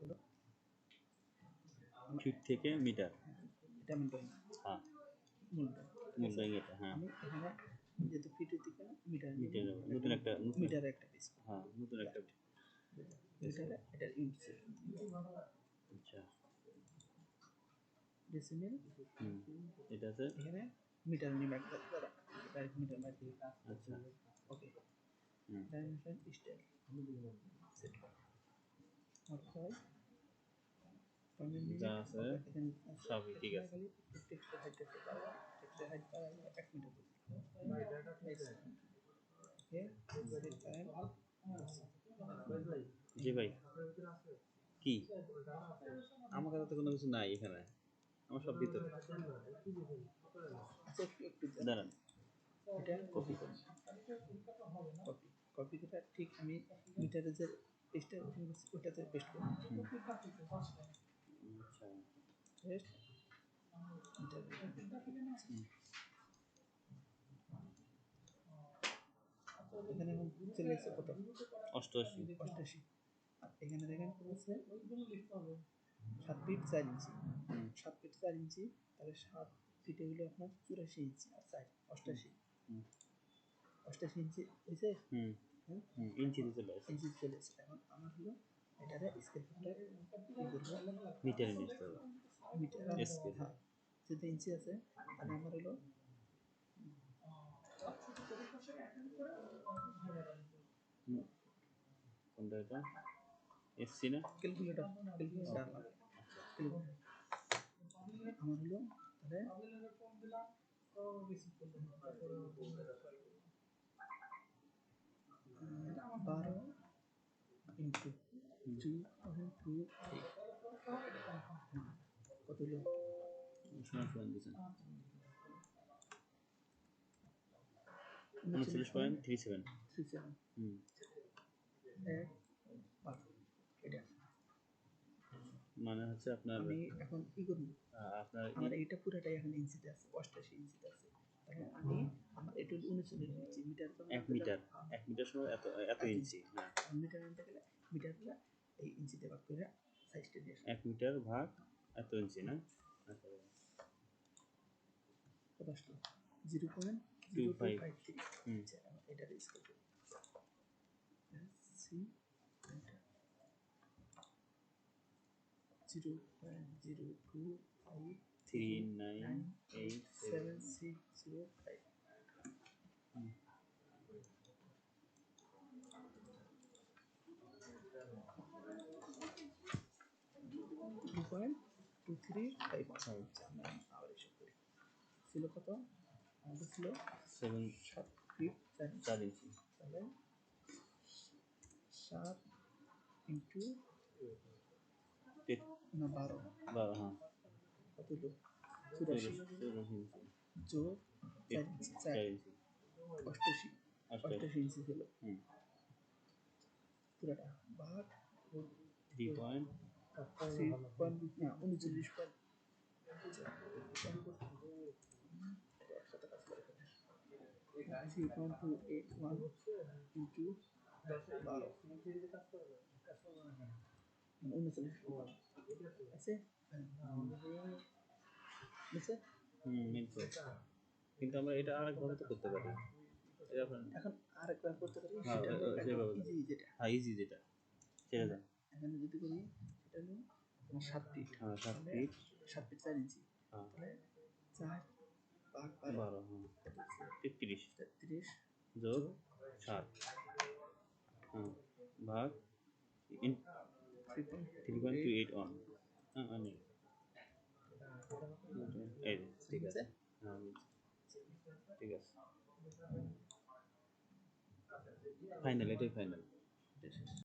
হলো ফিট থেকে মিটার। এটা আমি ড্রয়িং হ্যাঁ, মূলটা মূল ড্রয়িং এটা। হ্যাঁ, আমি এখানে যেহেতু ফিটের দিকে মিটার মিটার নতুন একটা মিটারে একটা পিস হ্যাঁ নতুন একটা মিটারে এটার ইউনিট আচ্ছা ডেসিমেল এটা আছে এখানে মিটার নিয়ে দ্বারা ডাইরেক্ট মিটার মাইকে আচ্ছা ওকে ডাইমেনশন স্টাইল সেট করা অর্থাৎ যা আছে সবই ঠিক আছে। টেক্সটের হাইট পারা 1 মিটার জি ভাই কি আমার কাছে তো কোনো কিছু নাই এখানে, আমার সব ভিতরে। দাঁড়ান এটা কপি করি কপি কপি করে ঠিক আমি মিটারে যে পেস্টটা ওটাতে পেস্ট করি আচ্ছা পেস্ট এখানে এখন চলে এসেছে কত 88 আর এখানে দেখেন আছে 7 ফিট 4 ইঞ্চি 7 ফিট 4 ইঞ্চি তাহলে 7 ফিটে হলো আপনার 84 ইঞ্চি আর 4 88 ইঞ্চি হয়েছে ইঞ্চি চলে আসে ইঞ্চি চলে এসেছে। এখন আমার হলো এটারে স্কেল ফুটে মিটারে নিয়ে আসতে হবে মিটার স্কেল। হ্যাঁ যেহেতু ইঞ্চি আছে তাহলে আমার হলো কোনটা এটা এসসি না ক্যালকুলেটর আমার হলো তাহলে 12 ইন্টু 2.28 কত হলো সমান দিচ্ছেন 39.37 এটা মানে হচ্ছে আপনার আমি এখন কি করব আপনার আমার এইটা পুরোটাই এখন ইঞ্চিতে আছে 88 ইঞ্চিতে আছে তাহলে আমি আমার এটা 39 ইঞ্চি মিটার তো 1 মিটার 1 মিটার সময় এত এত ইঞ্চি। হ্যাঁ মিটার আনতে গেলে মিটারটা এই ইঞ্চিতে ভাগ করে সাইজটা দিয়ে 1 মিটার ভাগ এত ইঞ্চি না আচ্ছা কত আসলো 0.0253 আচ্ছা এটা স্কেল করি সি 0.02539870605 2.235 আবার এসব করি ছিল কত আমাদের ছিল 7 ফিট 4 ইঞ্চি তাহলে 7 ইন্টু না 12 হ্যাঁ কত হলো 84 যোগ 4 ইঞ্চি 4 88 ইঞ্চি ছিল পুরোটা ভাগ 3 পয়েন্ট না 39 point three point two eight one into 12 39 আছে বুঝছে কিন্তু আমরা এটা আরেকভাবে তো করতে পারি এখন আরেকবার করতে পারি ইজি যেটা ইজি যেটা ছেড়ে দেন এখানে যদি করি সেটা হলো 7 ফিট 7 ফিট 7 ফিট 4 ইঞ্চি তাহলে 4 ভাগ 12 33 যোগ 7 ভাগ 3.281 নেই এই ঠিক আছে ঠিক আছে ফাইনাল এটাই ফাইনাল